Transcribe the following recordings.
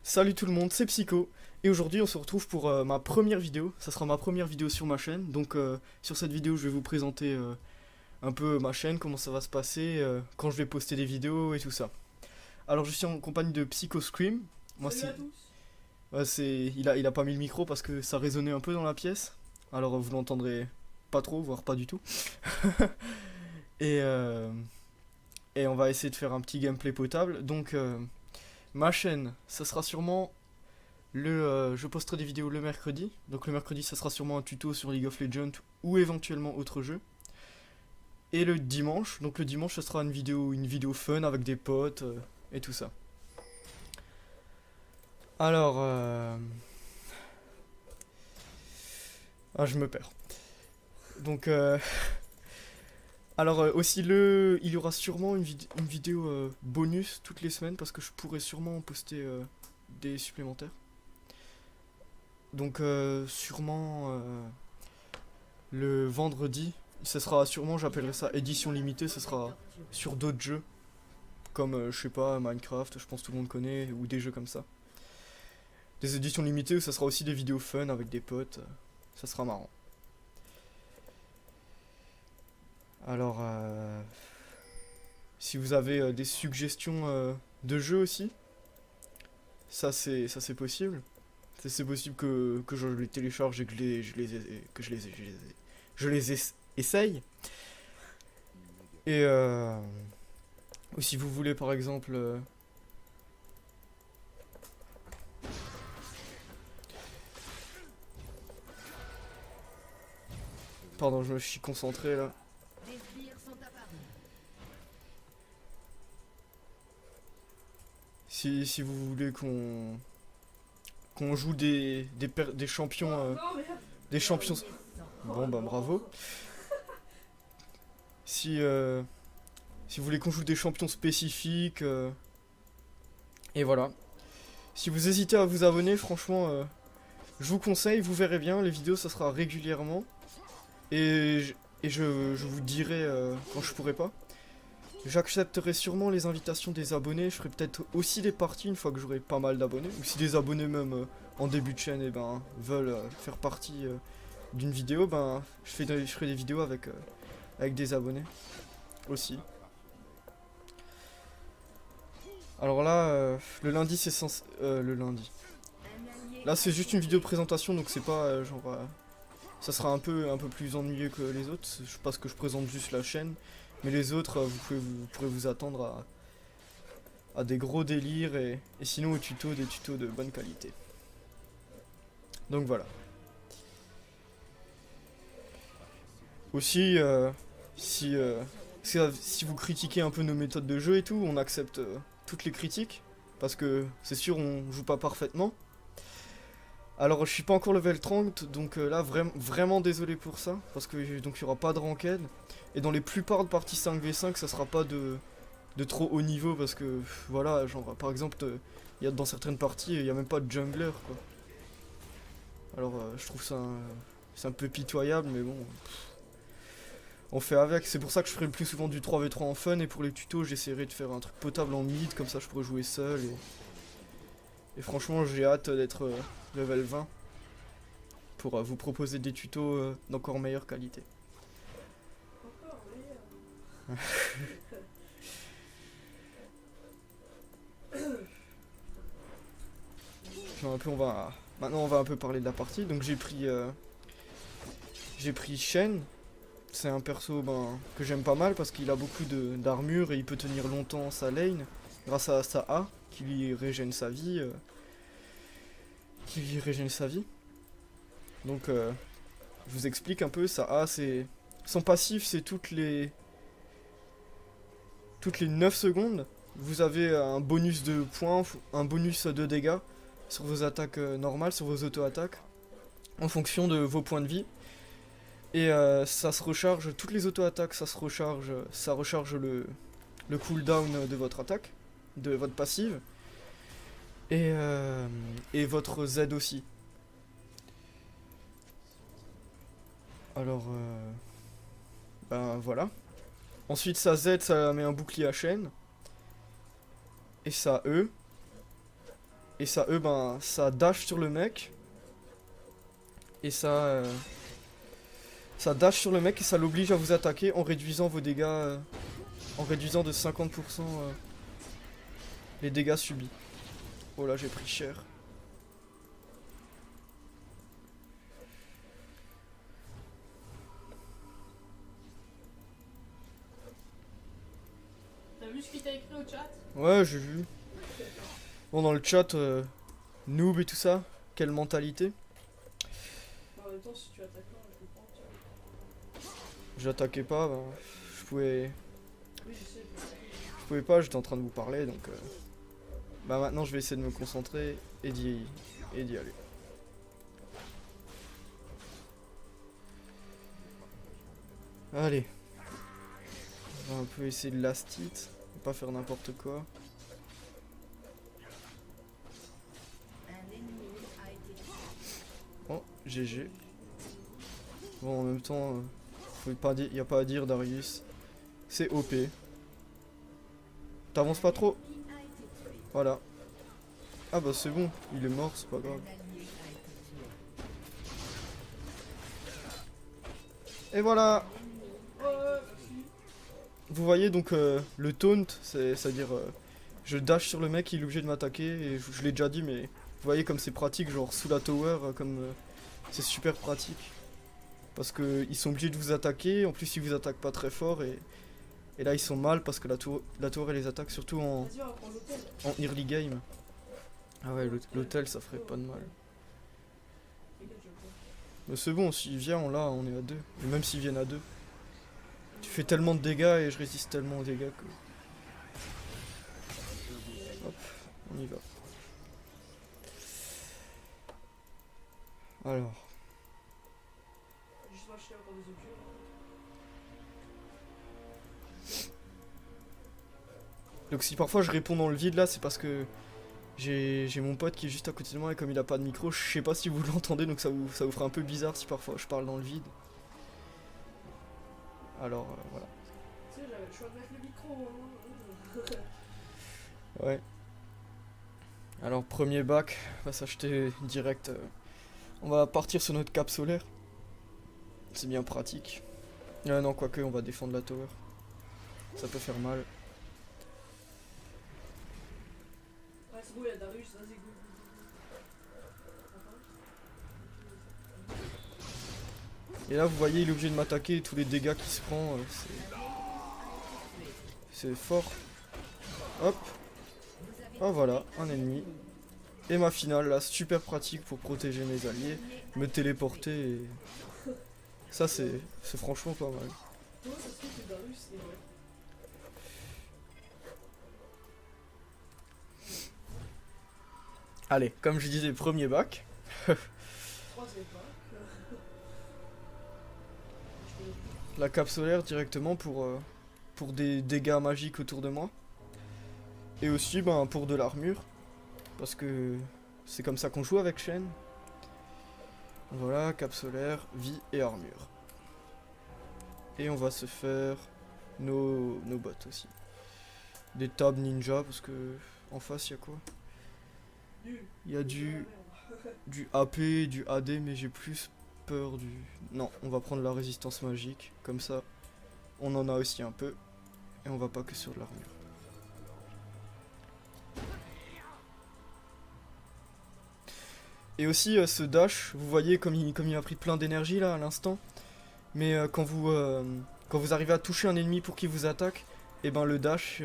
Salut tout le monde, c'est Psycho, et aujourd'hui on se retrouve pour ma première vidéo. Ça sera ma première vidéo sur ma chaîne. Donc sur cette vidéo je vais vous présenter un peu ma chaîne, comment ça va se passer, quand je vais poster des vidéos et tout ça. Alors je suis en compagnie de Psycho Scream. Moi Salut c'est... à tous. il a pas mis le micro parce que ça résonnait un peu dans la pièce. Alors vous l'entendrez pas trop, voire pas du tout. et, euh, et on va essayer de faire un petit gameplay potable. Donc ma chaîne, ça sera sûrement... je posterai des vidéos le mercredi. Donc le mercredi, ça sera sûrement un tuto sur League of Legends ou éventuellement autre jeu. Et le dimanche, donc le dimanche, ce sera une vidéo fun avec des potes et tout ça. Alors, ah, je me perds. Donc, alors aussi il y aura sûrement une vidéo bonus toutes les semaines parce que je pourrais sûrement en poster des supplémentaires. Donc sûrement le vendredi, ce sera sûrement, j'appellerai ça édition limitée, ce sera sur d'autres jeux, comme je sais pas, Minecraft, je pense tout le monde connaît, ou des jeux comme ça. Des éditions limitées où ça sera aussi des vidéos fun avec des potes, ça sera marrant. Alors, si vous avez des suggestions de jeux aussi, ça c'est possible. C'est possible que je les télécharge et que je les essaye. Et ou si vous voulez par exemple pardon, je me suis concentré là. Si vous voulez qu'on joue des champions des champions, bon bah bravo. Si si vous voulez qu'on joue des champions spécifiques et voilà. Si vous hésitez à vous abonner, franchement je vous conseille, vous verrez bien, les vidéos ça sera régulièrement. Et je vous dirai quand je pourrai pas. J'accepterai sûrement les invitations des abonnés. Je ferai peut-être aussi des parties une fois que j'aurai pas mal d'abonnés. Ou si des abonnés même en début de chaîne veulent faire partie d'une vidéo, je ferai des vidéos avec des abonnés aussi. Alors là, le lundi c'est censé... le lundi. Là c'est juste une vidéo de présentation donc c'est pas ça sera un peu plus ennuyeux que les autres, parce que je présente juste la chaîne. Mais les autres, vous pourrez vous attendre à des gros délires et sinon des tutos de bonne qualité. Donc voilà. Aussi, si vous critiquez un peu nos méthodes de jeu et tout, on accepte toutes les critiques. Parce que c'est sûr, on joue pas parfaitement. Alors je suis pas encore level 30, donc là vraiment désolé pour ça, parce que donc il y aura pas de ranked. Et dans les plupart de parties 5v5 ça sera pas de trop haut niveau, parce que voilà, genre par exemple dans certaines parties il y a même pas de jungler quoi. Alors je trouve ça c'est un peu pitoyable, mais bon, on fait avec. C'est pour ça que je ferai le plus souvent du 3v3 en fun, et pour les tutos j'essaierai de faire un truc potable en mid, comme ça je pourrais jouer seul. Et franchement j'ai hâte d'être level 20 pour vous proposer des tutos d'encore meilleure qualité. Maintenant on va un peu parler de la partie. Donc j'ai pris Shen. C'est un perso que j'aime pas mal parce qu'il a beaucoup d'armure et il peut tenir longtemps sa lane grâce à sa A qui lui régène sa vie. Donc je vous explique un peu. Sa A, c'est son passif, c'est toutes les 9 secondes. Vous avez un bonus de points, un bonus de dégâts sur vos attaques normales, sur vos auto-attaques, en fonction de vos points de vie. Et ça se recharge, toutes les auto-attaques, ça recharge le cooldown de votre attaque, de votre passive. Et votre Z aussi. Alors, voilà. Ensuite, sa Z, ça met un bouclier à chaîne. Et sa E. Et ça, eux, ben, ça dash sur le mec. Et ça dash sur le mec et ça l'oblige à vous attaquer en réduisant vos dégâts. En réduisant de 50% les dégâts subis. Oh là, j'ai pris cher. T'as vu ce qu'il t'a écrit au chat? Ouais, j'ai vu. Bon, dans le chat, noob et tout ça, quelle mentalité. En même temps, si tu attaques pas, je comprends. J'attaquais pas, ben, je pouvais. Oui, je sais. Je pouvais pas, j'étais en train de vous parler donc. Bah maintenant je vais essayer de me concentrer et d'y aller. Allez. On va un peu essayer de last hit, pas faire n'importe quoi. Oh, GG. Bon, en même temps, y a pas à dire, Darius. C'est OP. T'avances pas trop. Voilà. Ah bah c'est bon, il est mort, c'est pas grave. Et voilà. Vous voyez donc le taunt, c'est-à-dire je dash sur le mec, il est obligé de m'attaquer et je l'ai déjà dit mais vous voyez comme c'est pratique, genre sous la tower, c'est super pratique. Parce que ils sont obligés de vous attaquer, en plus ils vous attaquent pas très fort et là ils sont mal parce que la tour elle les attaque surtout en early game. Ah ouais, l'hôtel ça ferait pas de mal. Mais c'est bon, s'il vient, on est à deux. Et même s'ils viennent à deux. Tu fais tellement de dégâts et je résiste tellement aux dégâts que... Hop, on y va. Alors. Donc si parfois je réponds dans le vide là, c'est parce que j'ai mon pote qui est juste à côté de moi et comme il a pas de micro, je sais pas si vous l'entendez donc ça vous fera un peu bizarre si parfois je parle dans le vide. Alors voilà. Tu sais, j'avais le choix de mettre le micro. Ouais. Alors premier bac, on va s'acheter direct. On va partir sur notre cape solaire. C'est bien pratique. Non, quoique on va défendre la tower. Ça peut faire mal. Ouais, c'est bon, il y a Darius, vas-y, go. Et là vous voyez il est obligé de m'attaquer et tous les dégâts qu'il se prend, c'est fort. Hop. Oh voilà, un ennemi. Et ma finale là, super pratique pour protéger mes alliés, me téléporter et... Ça c'est franchement pas mal. Comment ça se fait que Darius est vrai? Allez, comme je disais, premier bac. Troisième pas. La cape solaire directement pour des dégâts magiques autour de moi. Et aussi ben, pour de l'armure. Parce que c'est comme ça qu'on joue avec Shen. Voilà, cape solaire, vie et armure. Et on va se faire nos bottes aussi. Des tables ninja parce que en face il y a quoi? Il y a du AP, du AD mais j'ai plus peur du... Non, on va prendre la résistance magique. Comme ça, on en a aussi un peu. Et on va pas que sur de l'armure. Et aussi ce dash, vous voyez comme il a pris plein d'énergie là à l'instant. Mais quand vous arrivez à toucher un ennemi pour qu'il vous attaque, et ben le dash,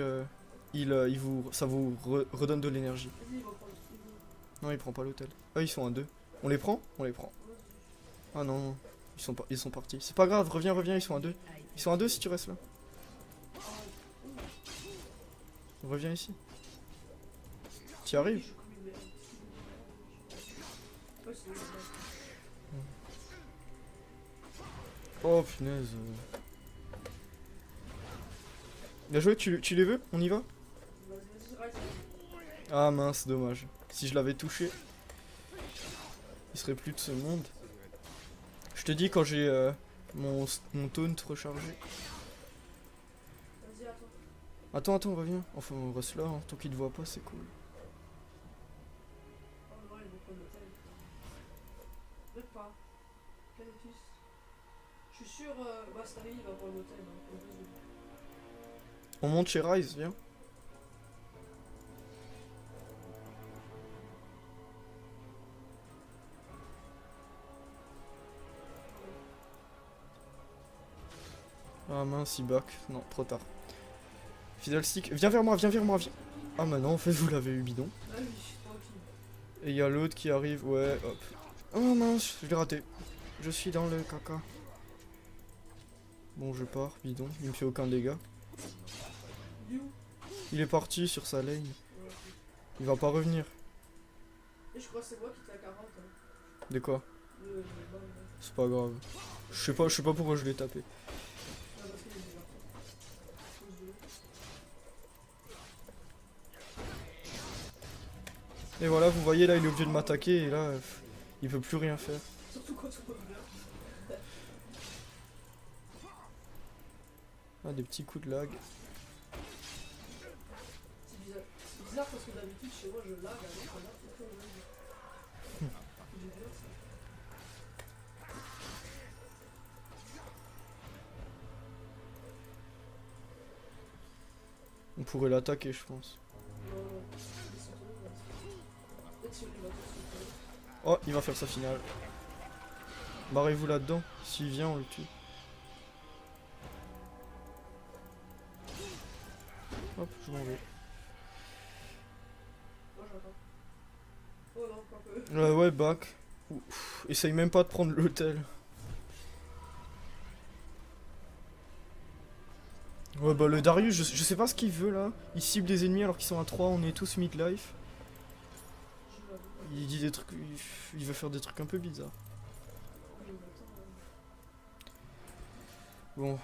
ça vous redonne de l'énergie. Non, il prend pas l'hôtel. Ah, ils sont à deux. On les prend? On les prend. Ah non, ils sont partis. C'est pas grave, reviens, ils sont à deux. Ils sont à deux si tu restes là. Reviens ici. Tu y arrives? Oh punaise. Bien joué, tu les veux? On y va? Ah mince, dommage. Si je l'avais touché, il serait plus de ce monde. Je te dis quand j'ai mon taunt rechargé. Attends, reviens. Enfin, on reste là, hein. Tant qu'il te voit pas, c'est cool. sûr, bah, Starry, il va voir l'hôtel. Hein, On monte chez Rise, viens. Ah mince, il back. Non, trop tard. Fiddlestick, viens vers moi, viens vers moi, viens. Ah bah non, en fait, vous l'avez eu bidon. Ah oui, tranquille. Et il y a l'autre qui arrive, ouais, hop. Oh mince, je l'ai raté. Je suis dans le caca. Bon, je pars, bidon, il me fait aucun dégât. Il est où? Il est parti sur sa lane. Ouais, ok. Il va pas revenir. Et je crois que c'est moi qui t'ai à 40. Hein. De quoi? Le bas, là. C'est pas grave. Je sais pas pourquoi je l'ai tapé. Ah, parce qu'il est bizarre. Et voilà, vous voyez là, il est obligé de m'attaquer et là, il peut plus rien faire. Surtout quand on revient. Ah, des petits coups de lag. C'est bizarre parce que d'habitude chez moi je lag alors que là tout le temps lag. C'est bizarre ça. On pourrait l'attaquer, je pense. Non, non, laisse tomber, vas-y. Peut-être si on va tous se faire. Oh, il va faire sa finale. Barrez-vous là-dedans. S'il vient, on le tue. Hop, je m'en vais. Moi j'attends. Oh non, pas peu. Ouais, back. Ouf, essaye même pas de prendre l'hôtel. Ouais, bah le Darius, je sais pas ce qu'il veut là. Il cible des ennemis alors qu'ils sont à 3, on est tous midlife. Je l'avoue. Il dit des trucs. Il veut faire des trucs un peu bizarres. Je m'attends. Bon.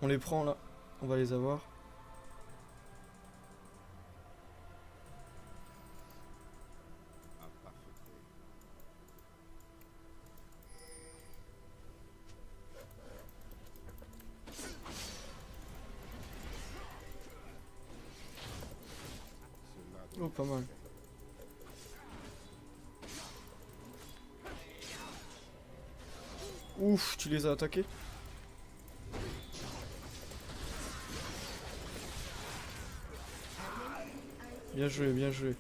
On les prend là. On va les avoir. Oh, pas mal. Ouf, tu les as attaqués? Bien joué, bien joué.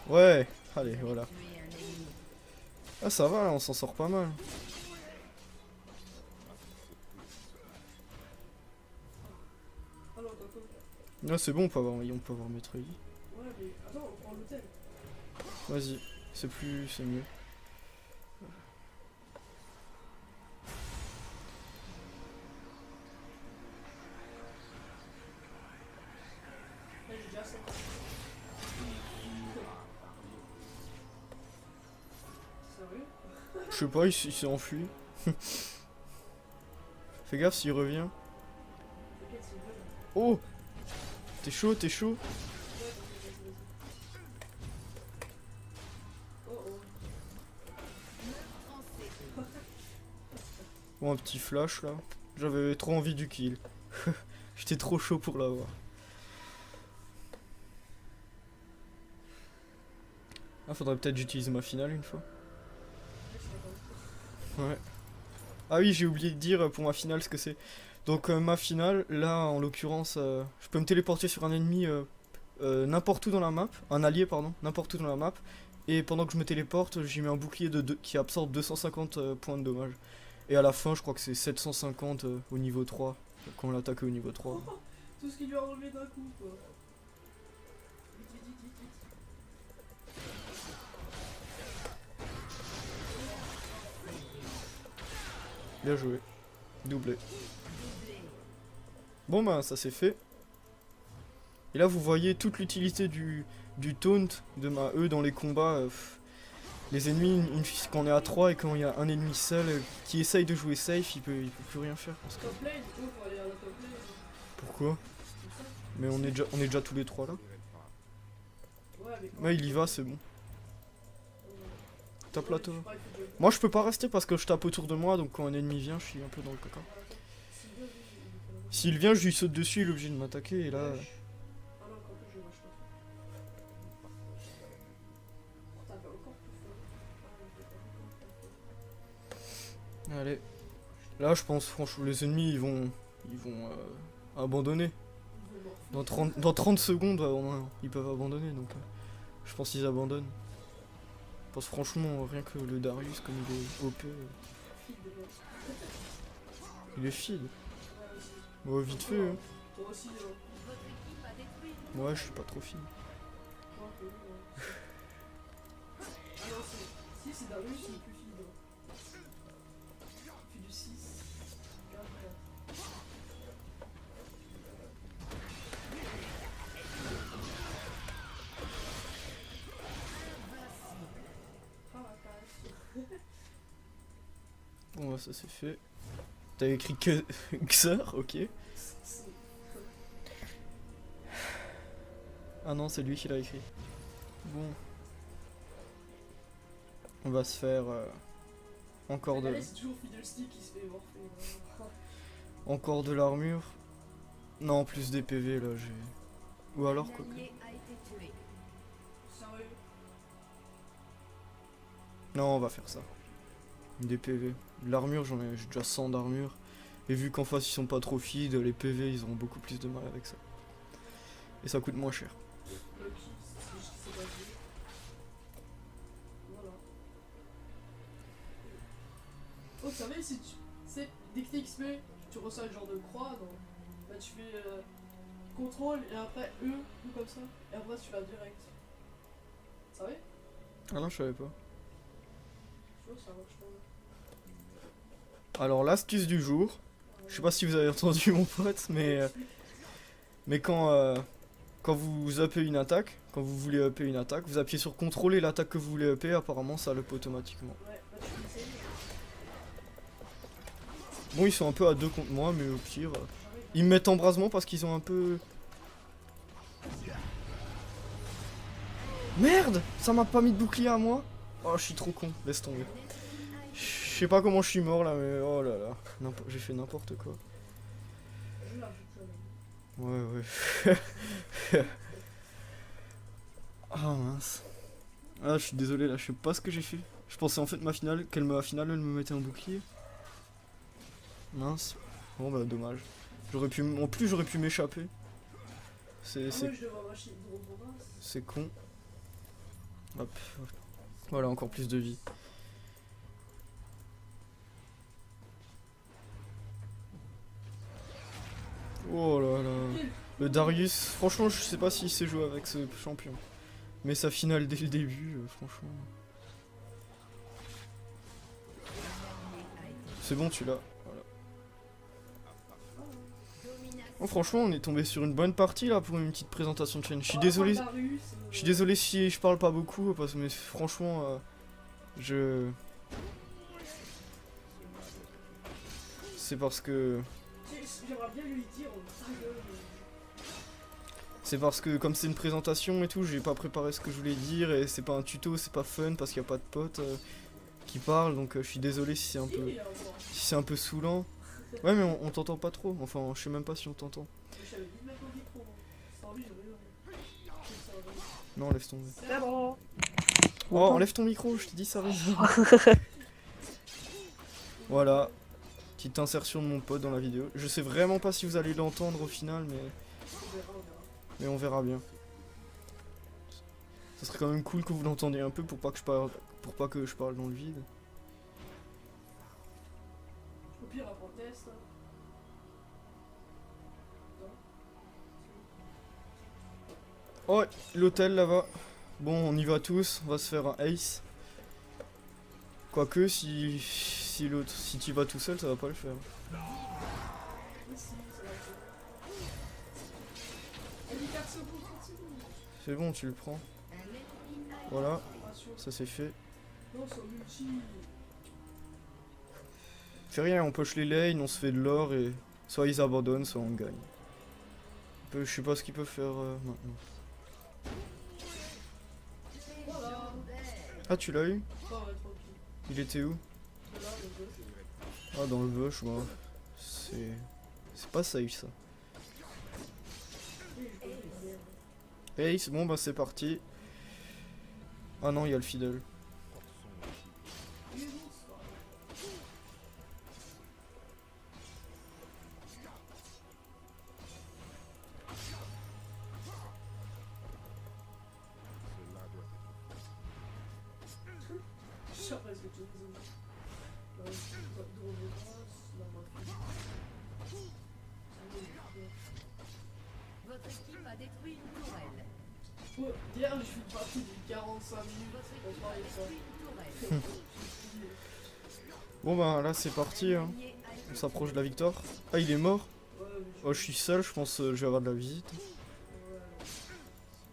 Ouais, allez, voilà. Ah, ça va, là, on s'en sort pas mal. Ah non, Coco. Ah, c'est bon, on peut avoir maître Yi. Ouais, mais attends, on prend l'hôtel. Vas-y, c'est mieux. Là j'ai déjà 50. Sérieux? Je sais pas, il s'est enfui. Fais gaffe s'il revient. T'inquiète, c'est vrai. Oh! T'es chaud, t'es chaud? Ouais, vas-y, vas-y, vas-y. Oh oh. Bon, un petit flash là. J'avais trop envie du kill. J'étais trop chaud pour l'avoir. Ah, faudrait peut-être que j'utilise ma finale une fois. Ouais. Ah oui, j'ai oublié de dire pour ma finale ce que c'est. Donc ma finale, là en l'occurrence, je peux me téléporter sur un ennemi n'importe où dans la map, un allié pardon, n'importe où dans la map. Et pendant que je me téléporte, j'y mets un bouclier qui absorbe 250 points de dommage. Et à la fin, je crois que c'est 750 au niveau 3, quand on l'attaque au niveau 3. Tout ce qu'il lui a enlevé d'un coup, quoi. Vite, vite, vite, vite, vite. Bien joué. Doublé. Bon bah ça c'est fait. Et là vous voyez toute l'utilité du taunt de ma E dans les combats. Les ennemis, quand on est à 3 et quand il y a un ennemi seul qui essaye de jouer safe, il peut plus rien faire. Parce que... Top lane, du coup, faut aller à la top lane. Pourquoi? C'est ça? Mais on est déjà tous les trois là. Ouais, mais quand Ouais, il y va, c'est bon. Tape la ouais, tour. je sais pas, il faut que- Moi je peux pas rester parce que je tape autour de moi, donc quand un ennemi vient, je suis un peu dans le caca. S'il veut, lui, il est pas là. S'il vient, je lui saute dessus, il est obligé de m'attaquer et là... Wesh. Ah non, quand je vais rush là. Oh, t'avais encore plus fort. Ah, il était pas encore plus fort. Allez. Là, je pense, franchement, les ennemis, ils vont abandonner. Dans 30 secondes, ils peuvent abandonner, donc je pense qu'ils abandonnent. Parce que franchement, rien que le Darius, comme il est OP, il est feed. Ouais, vite fait, hein. Toi aussi, Ouais, je suis pas trop feed. toi un peu, ouais. Ah non, si, c'est Darius, il est plus feed. Il fait du 6. Regarde, regarde. Ah, la casse. Bon, bah, ça c'est fait. T'as écrit que Xer, ok. Ah non, c'est lui qui l'a écrit. Bon. On va se faire encore de... Allez, c'est toujours Fiddlestick qui se fait morfler. Encore de l'armure. Non, plus des PV là, j'ai... Ou alors quoi que... Sérieux? Non, on va faire ça. Des PV. De l'armure, j'ai déjà 100 d'armure. Et vu qu'en face ils sont pas trop feed, les PV ils auront beaucoup plus de mal avec ça. Et ça coûte moins cher. Lucky, c'est juste qu'il s'est basé. Voilà. Oh, vous savez, si tu sais, dès que t'es XP, tu reçois le genre de croix, non? Bah, tu fais contrôle et après E, ou comme ça, et après tu vas direct. Vous savez? Ah non, je savais pas. Je vois, ça marche pas. Alors, l'astuce du jour. Je sais pas si vous avez entendu mon pote, mais quand vous uppez une attaque, quand vous voulez upper une attaque, vous appuyez sur contrôler l'attaque que vous voulez upper, apparemment ça up automatiquement. Ouais, bah tu l'essayes. Bon, ils sont un peu à deux contre moi, mais au pire, ils me mettent embrasement parce qu'ils ont un peu... Merde! Ça m'a pas mis de bouclier à moi? Oh, je suis trop con, laisse tomber. Je sais pas comment je suis mort là, mais oh là là, j'ai fait n'importe quoi. Je l'ai ajouté. Ouais, ouais. Ah mince. Ah, je suis désolé là, je sais pas ce que j'ai fait. Je pensais en fait ma finale, elle me mettait un bouclier. Mince. Bon bah dommage. En plus j'aurais pu m'échapper. Ah ouais, je devais machine de rebondage. C'est con. Hop. Voilà, encore plus de vie. Oh là là. Le Darius, franchement je sais pas s'il sait jouer avec ce champion. Mais sa finale dès le début, franchement. C'est bon, tu l'as. Voilà. Oh, franchement, on est tombé sur une bonne partie là pour une petite présentation de chaîne. Je suis désolé. Je suis désolé si je parle pas beaucoup parce que mais franchement, c'est parce que. J'aimerais bien lui dire. C'est parce que comme c'est une présentation et tout, j'ai pas préparé ce que je voulais dire et c'est pas un tuto, c'est pas fun parce qu'il y a pas de potes qui parlent, donc je suis désolé si c'est un peu saoulant. Ouais, mais on t'entend pas trop. Enfin, je sais même pas si on t'entend. Non, laisse tomber. C'est bon. Oh, enlève ton micro, je te dis ça résonne. Voilà, petite insertion de mon pote dans la vidéo. Je sais vraiment pas si vous allez l'entendre au final, mais on verra bien. Ça serait quand même cool que vous l'entendiez un peu pour pas que je parle dans le vide. Au pire, après on teste. Oh, l'hôtel là-bas. Bon, on y va tous, on va se faire un ace. Quoique, si tu vas tout seul, ça va pas le faire. C'est bon, tu le prends. Voilà, ça c'est fait. Fait rien, on poche les lanes, on se fait de l'or et soit ils abandonnent, soit on gagne. Je sais pas ce qu'ils peuvent faire maintenant. Ah, tu l'as eu? Il était où? Ah, dans le bush, bah. C'est pas safe ça. Hey, c'est bon, bah c'est parti. Ah non, il y a le Fiddle. Votre équipe a détruit une tourelle. Ouais, hier, je suis parti de 45 minutes Votre pour équipe a parler de ça. détruit une tourelle. Bon ben là c'est parti, hein. Lié a été On s'approche de la victoire. Ah il est mort. Ouais, mais Oh je suis seul, je pense je vais avoir de la visite. Ouais.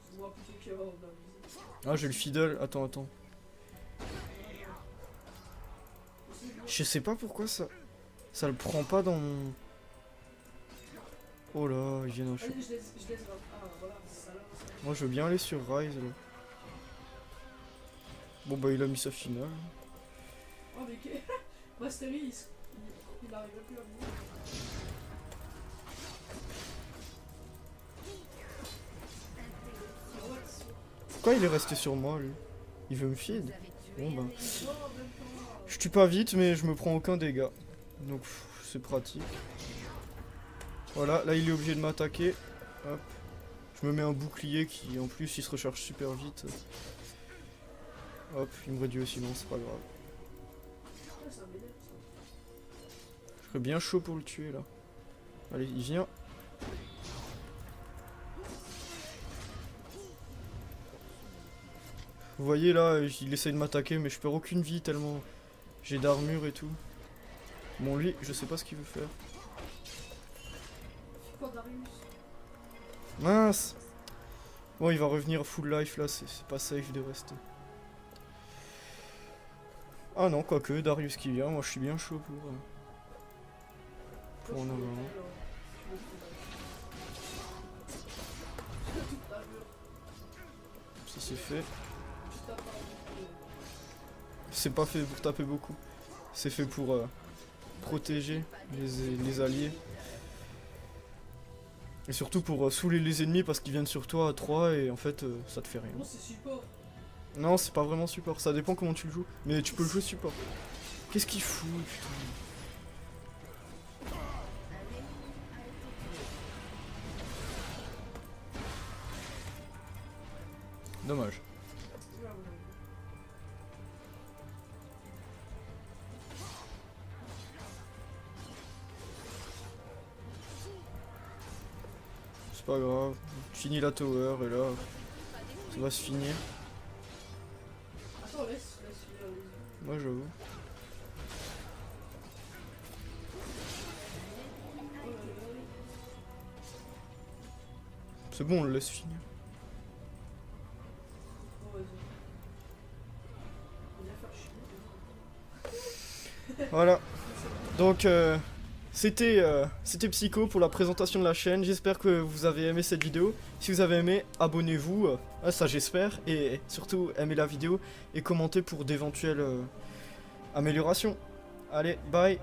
C'est moi plutôt qui va avoir de la visite. Ah j'ai le fiddle, attends. Je sais pas pourquoi ça le prend pas dans mon... Oh là, il vient d'un Allez, je laisse. Ah, voilà, ça là. Moi je veux bien aller sur Rise là. Bon bah il a mis sa finale. Oh, mais que. Mastery, il arrive plus à me. Pourquoi il est resté sur moi lui? Il veut me Vous feed? avez tué Bon bah. un ennemi. Oh, même pas. Je tue pas vite mais je me prends aucun dégât. Donc c'est pratique. Voilà, là il est obligé de m'attaquer. Hop. Je me mets un bouclier qui en plus il se recharge super vite. Hop, il me réduit au silence, c'est pas grave. Ouais, ça m'énerve ça. Je serais bien chaud pour le tuer là. Allez, il vient. Vous voyez là, il essaye de m'attaquer mais je perds aucune vie tellement j'ai d'armure et tout. Bon lui, je sais pas ce qu'il veut faire. C'est quoi, Darius? Mince. Bon il va revenir full life là, c'est pas safe de rester. Ah non, quoique, Darius qui vient, moi je suis bien chaud pour en avoir un. Ça c'est fait. C'est pas fait pour taper beaucoup. C'est fait pour protéger les alliés. Et surtout pour saouler les ennemis parce qu'ils viennent sur toi à 3 et en fait ça te fait rien. Non, c'est support. Non, c'est pas vraiment support, ça dépend comment tu le joues. Mais tu peux le jouer support. Qu'est-ce qu'il fout, putain? Dommage. C'est pas grave. Tu finis la tower et là, ça va se finir. Attends, laisse finir les yeux. Moi j'avoue. C'est bon, on le laisse finir. Oh, vas-y. Il va faire chier. Voilà. Donc c'était Psycho pour la présentation de la chaîne. J'espère que vous avez aimé cette vidéo. Si vous avez aimé, abonnez-vous. Ça j'espère. Et surtout aimez la vidéo et commentez pour d'éventuelles améliorations. Allez, bye.